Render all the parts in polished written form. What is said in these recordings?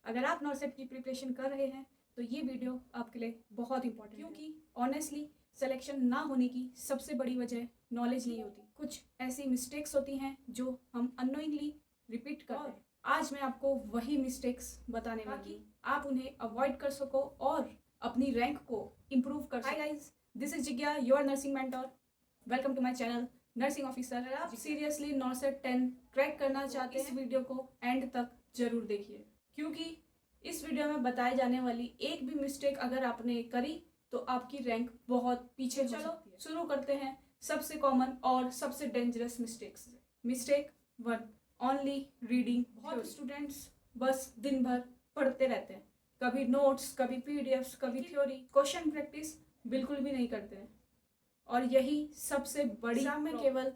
अगर आप नॉर्सेट की प्रिपरेशन कर रहे हैं तो ये वीडियो आपके लिए बहुत इंपॉर्टेंट है, क्योंकि ऑनेस्टली सिलेक्शन ना होने की सबसे बड़ी वजह नॉलेज नहीं होती। कुछ ऐसी मिस्टेक्स होती हैं जो हम अननोइंगली रिपीट करते हैं। आज मैं आपको वही मिस्टेक्स बताने वाली हूँ, आप उन्हें अवॉइड कर सको और अपनी रैंक को इम्प्रूव कर सको। Hi guys, this is Jigya, your nursing mentor. Welcome to my channel nursing officer. अगर आप सीरियसली नॉर्सेट 10 क्रैक करना चाहते हैं, इस वीडियो को एंड तक जरूर देखिए, क्योंकि इस वीडियो में बताए जाने वाली एक भी मिस्टेक अगर आपने करी तो आपकी रैंक बहुत पीछे हो सकती है। शुरू करते हैं सबसे कॉमन और सबसे डेंजरस मिस्टेक्स से। Mistake 1, only reading. बहुत स्टूडेंट्स बस दिन भर पढ़ते रहते हैं, कभी नोट्स, कभी पीडीएफ्स, कभी थ्योरी। क्वेश्चन प्रैक्टिस बिल्कुल भी नहीं करते हैं। और यही सबसे बड़ी एग्जाम में केवल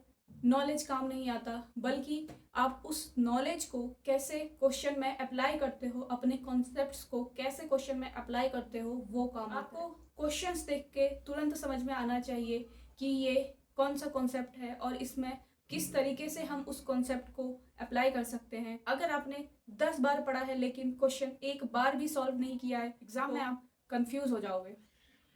नॉलेज काम नहीं आता, बल्कि आप उस नॉलेज को कैसे क्वेश्चन में अप्लाई करते हो, अपने कॉन्सेप्ट्स को कैसे क्वेश्चन में अप्लाई करते हो, वो काम आपको क्वेश्चंस देख के तुरंत समझ में आना चाहिए कि ये कौन सा कॉन्सेप्ट है और इसमें किस तरीके से हम उस कॉन्सेप्ट को अप्लाई कर सकते हैं। अगर आपने 10 बार पढ़ा है लेकिन क्वेश्चन एक बार भी सॉल्व नहीं किया है, एग्जाम में आप कंफ्यूज हो जाओगे।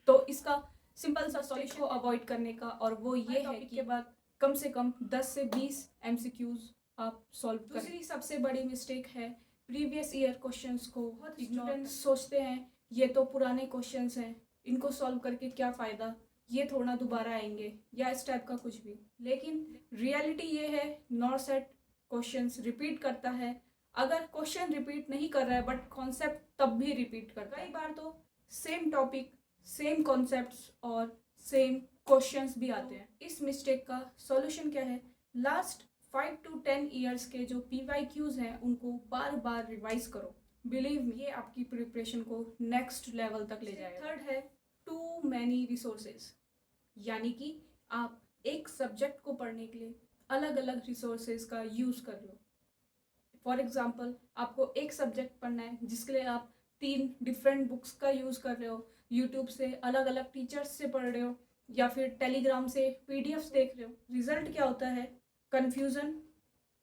तो इसका सिंपल सा सॉल्यूशन को अवॉइड करने का, और वो ये है कि के बाद कम से कम 10 से 20 एमसीक्यूज आप सॉल्व करें। दूसरी सबसे बड़ी मिस्टेक है प्रीवियस ईयर क्वेश्चंस को बहुत स्टूडेंट्स सोचते हैं ये तो पुराने क्वेश्चंस हैं, इनको सॉल्व करके क्या फ़ायदा, ये थोड़ा दोबारा आएंगे या इस टाइप का कुछ भी। लेकिन रियलिटी ये है, नॉर्सेट क्वेश्चंस रिपीट करता है। अगर क्वेश्चन रिपीट नहीं कर रहा है बट कॉन्सेप्ट तब भी रिपीट करता है। कई बार तो सेम टॉपिक, सेम कॉन्सेप्ट्स और सेम क्वेश्चंस भी आते हैं। इस मिस्टेक का सॉल्यूशन क्या है? लास्ट 5 to 10 ईयर्स के जो PYQs हैं उनको बार बार रिवाइज करो। बिलीव मी, ये आपकी प्रिपरेशन को नेक्स्ट लेवल तक ले जाएगा। थर्ड है टू मैनी रिसोर्सेज, यानी कि आप एक सब्जेक्ट को पढ़ने के लिए अलग अलग रिसोर्सेज का यूज़ कर रहे हो। फॉर एग्जाम्पल, आपको एक सब्जेक्ट पढ़ना है जिसके लिए आप 3 डिफरेंट बुक्स का यूज़ कर रहे हो, यूट्यूब से अलग अलग टीचर्स से पढ़ रहे हो या फिर टेलीग्राम से पीडीएफ्स देख रहे हो। रिजल्ट क्या होता है? कन्फ्यूज़न,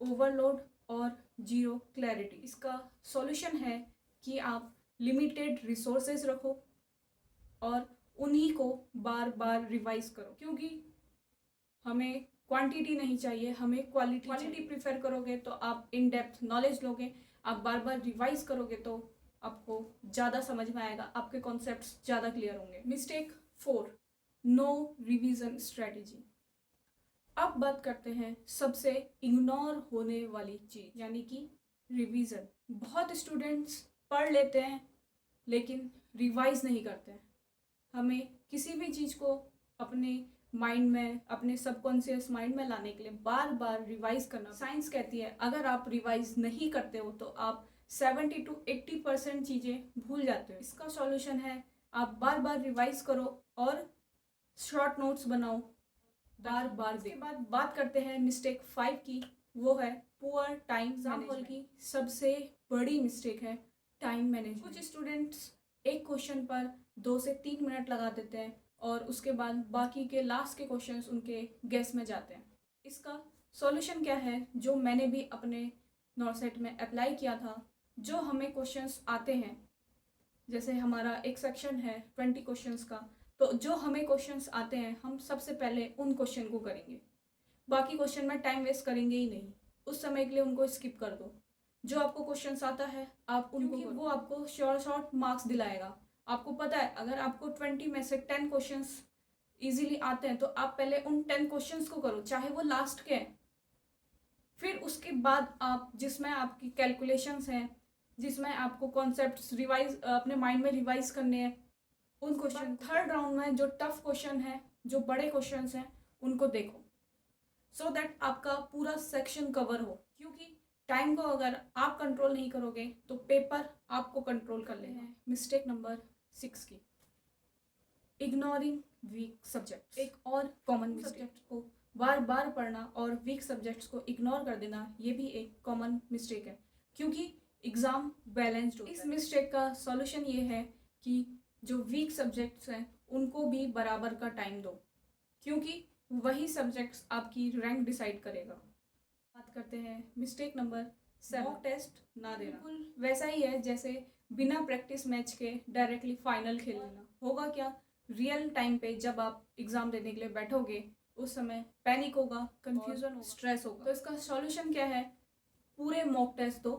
ओवरलोड और जीरो क्लैरिटी। इसका सॉल्यूशन है कि आप लिमिटेड रिसोर्सेज रखो और उन्हीं को बार बार रिवाइज करो, क्योंकि हमें क्वांटिटी नहीं चाहिए, हमें क्वालिटी प्रीफर करोगे तो आप इन डेप्थ नॉलेज लोगे। आप बार बार रिवाइज करोगे तो आपको ज़्यादा समझ में आएगा, आपके कॉन्सेप्ट्स ज़्यादा क्लियर होंगे। Mistake 4, no revision strategy. अब बात करते हैं सबसे इग्नोर होने वाली चीज़, यानी कि रिवीजन। बहुत स्टूडेंट्स पढ़ लेते हैं लेकिन रिवाइज नहीं करते हैं। हमें किसी भी चीज़ को अपने माइंड में, अपने सबकॉन्शियस माइंड में लाने के लिए बार बार रिवाइज करना। साइंस कहती है अगर आप रिवाइज नहीं करते हो तो आप 70 to 80% चीज़ें भूल जाते हो। इसका सॉल्यूशन है आप बार बार रिवाइज करो और शॉर्ट नोट्स बनाओ, बार बार देखो। बाद बात करते हैं मिस्टेक 5 की, वो है पुअर टाइम मैनेजमेंट की सबसे बड़ी मिस्टेक है टाइम मैनेजमेंट। कुछ स्टूडेंट्स एक क्वेश्चन पर 2 से 3 मिनट लगा देते हैं और उसके बाद बाकी के लास्ट के क्वेश्चंस उनके गेस में जाते हैं। इसका सॉल्यूशन क्या है, जो मैंने भी अपने नॉर्सेट में अप्लाई किया था। जो हमें क्वेश्चंस आते हैं, जैसे हमारा एक सेक्शन है 20 क्वेश्चंस का, तो जो हमें क्वेश्चंस आते हैं हम सबसे पहले उन क्वेश्चन को करेंगे, बाकी क्वेश्चन में टाइम वेस्ट करेंगे ही नहीं। उस समय के लिए उनको स्किप कर दो। जो आपको क्वेश्चंस आता है आप उनको, वो आपको शॉर्ट मार्क्स दिलाएगा। आपको पता है अगर आपको 20 में से 10 क्वेश्चंस इजीली आते हैं तो आप पहले उन 10 क्वेश्चंस को करो, चाहे वो लास्ट के हैं। फिर उसके बाद आप जिसमें आपकी कैलकुलेशंस हैं, जिसमें आपको कॉन्सेप्ट्स रिवाइज अपने माइंड में रिवाइज करने हैं, उन क्वेश्चन। थर्ड राउंड में जो टफ क्वेश्चन है, जो बड़े क्वेश्चन हैं, उनको देखो सो दैट आपका पूरा सेक्शन कवर हो। क्योंकि टाइम को अगर आप कंट्रोल नहीं करोगे तो पेपर आपको कंट्रोल कर लेना है। मिस्टेक नंबर 6 की, इग्नोरिंग वीक सब्जेक्ट। एक और कॉमन सब्जेक्ट को बार बार पढ़ना और वीक सब्जेक्ट्स को इग्नोर कर देना, ये भी एक कॉमन मिस्टेक है, क्योंकि एग्ज़ाम बैलेंस्ड होता है। इस मिस्टेक का सॉल्यूशन ये है कि जो वीक सब्जेक्ट्स हैं उनको भी बराबर का टाइम दो, क्योंकि वही सब्जेक्ट्स आपकी रैंक डिसाइड करेगा। बात करते हैं मिस्टेक नंबर मॉक टेस्ट ना देना। बिल्कुल वैसा ही है जैसे बिना प्रैक्टिस मैच के डायरेक्टली फाइनल खेल लेना। होगा क्या, रियल टाइम पे जब आप एग्ज़ाम देने के लिए बैठोगे उस समय पैनिक होगा, कंफ्यूजन होगा, स्ट्रेस होगा। तो इसका सॉल्यूशन क्या है, पूरे मॉक टेस्ट दो।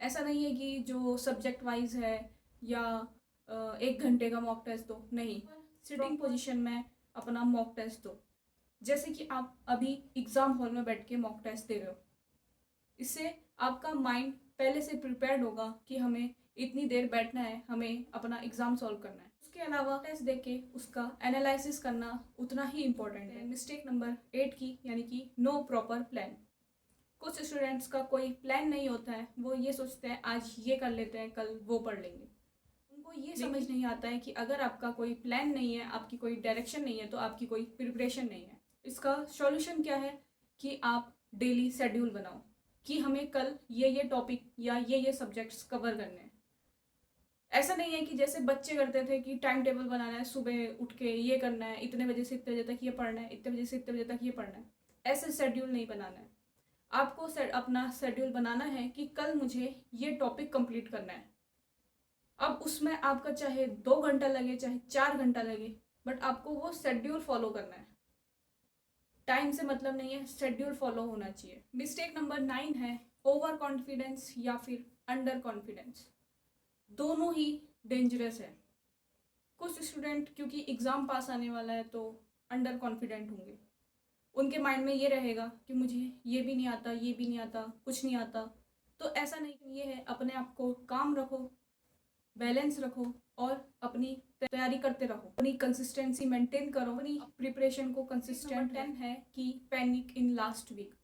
ऐसा नहीं है कि जो सब्जेक्ट वाइज है या 1 घंटे का मॉक टेस्ट दो, नहीं, सिटिंग पोजीशन में अपना मॉक टेस्ट दो। जैसे कि आप अभी एग्ज़ाम हॉल में बैठ के मॉक टेस्ट दे रहे हो, इससे आपका माइंड पहले से प्रिपेयर्ड होगा कि हमें इतनी देर बैठना है, हमें अपना एग्ज़ाम सॉल्व करना है। उसके अलावा टेस्ट दे के उसका एनालिसिस करना उतना ही इम्पोर्टेंट है। मिस्टेक नंबर 8 की, यानी कि नो प्रॉपर प्लान। कुछ स्टूडेंट्स का कोई प्लान नहीं होता है, वो ये सोचते हैं आज ये कर लेते हैं, कल वो पढ़ लेंगे। उनको ये समझ नहीं आता है कि अगर आपका कोई प्लान नहीं है, आपकी कोई डायरेक्शन नहीं है, तो आपकी कोई प्रिपरेशन नहीं है। इसका सॉल्यूशन क्या है कि आप डेली शेड्यूल बनाओ कि हमें कल ये टॉपिक या ये सब्जेक्ट्स कवर करने हैं। ऐसा नहीं है कि जैसे बच्चे करते थे कि टाइम टेबल बनाना है, सुबह उठ के ये करना है, इतने बजे से इतने बजे तक ये पढ़ना है, इतने बजे से इतने बजे तक ये पढ़ना है। ऐसे शेड्यूल नहीं बनाना है। आपको अपना शेड्यूल बनाना है कि कल मुझे ये टॉपिक कंप्लीट करना है। अब उसमें आपका चाहे 2 घंटा लगे, चाहे 4 घंटा लगे, बट आपको वो शेड्यूल फॉलो करना है। टाइम से मतलब नहीं है, शेड्यूल फॉलो होना चाहिए। मिस्टेक नंबर 9 है ओवर कॉन्फिडेंस या फिर अंडर कॉन्फिडेंस। दोनों ही डेंजरस है। कुछ स्टूडेंट क्योंकि एग्ज़ाम पास आने वाला है तो अंडर कॉन्फिडेंट होंगे। उनके माइंड में ये रहेगा कि मुझे ये भी नहीं आता, ये भी नहीं आता, कुछ नहीं आता। तो ऐसा नहीं, ये है अपने आप को काम रखो, बैलेंस रखो और अपनी तैयारी करते रहो, अपनी कंसिस्टेंसी मेंटेन करो, अपनी प्रिपरेशन को कंसिस्टेंट है कि पैनिक इन लास्ट वीक,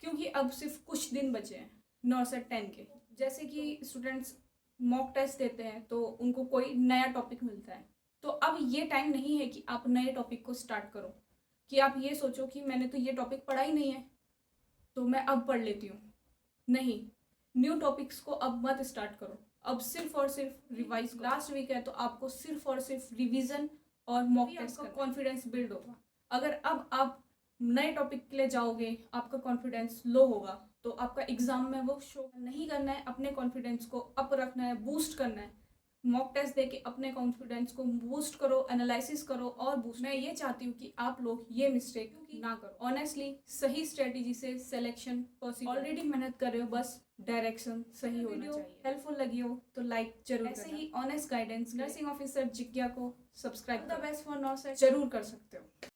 क्योंकि अब सिर्फ कुछ दिन बचे हैं 9 से 10 के। जैसे कि स्टूडेंट्स मॉक टेस्ट देते हैं तो उनको कोई नया टॉपिक मिलता है, तो अब ये टाइम नहीं है कि आप नए टॉपिक को स्टार्ट करो, कि आप ये सोचो कि मैंने तो ये टॉपिक पढ़ा ही नहीं है तो मैं अब पढ़ लेती हूँ। नहीं, न्यू टॉपिक्स को अब मत स्टार्ट करो, अब सिर्फ और सिर्फ रिवाइज। लास्ट वीक है तो आपको सिर्फ और सिर्फ रिवीजन और मॉक टेस्ट का कॉन्फिडेंस बिल्ड होगा। अगर अब आप नए टॉपिक के लिए जाओगे, आपका कॉन्फिडेंस लो होगा, तो आपका एग्जाम में वो शो नहीं करना है। अपने कॉन्फिडेंस को अप रखना है, बूस्ट करना है। मॉक टेस्ट देके अपने कॉन्फिडेंस को बूस्ट करो, एनालिसिस करो और बूस्ट। मैं ये चाहती हूँ कि आप लोग ये मिस्टेक ना करो। ऑनेस्टली सही स्ट्रेटेजी से सिलेक्शन पॉसिबल। ऑलरेडी मेहनत कर रहे हो, बस डायरेक्शन सही होना चाहिए। हेल्पफुल लगी हो तो लाइक जरूर। ऐसे ही ऑनेस्ट गाइडेंस नर्सिंग ऑफिसर जिज्ञा को subscribe the best for north जरूर कर सकते हो।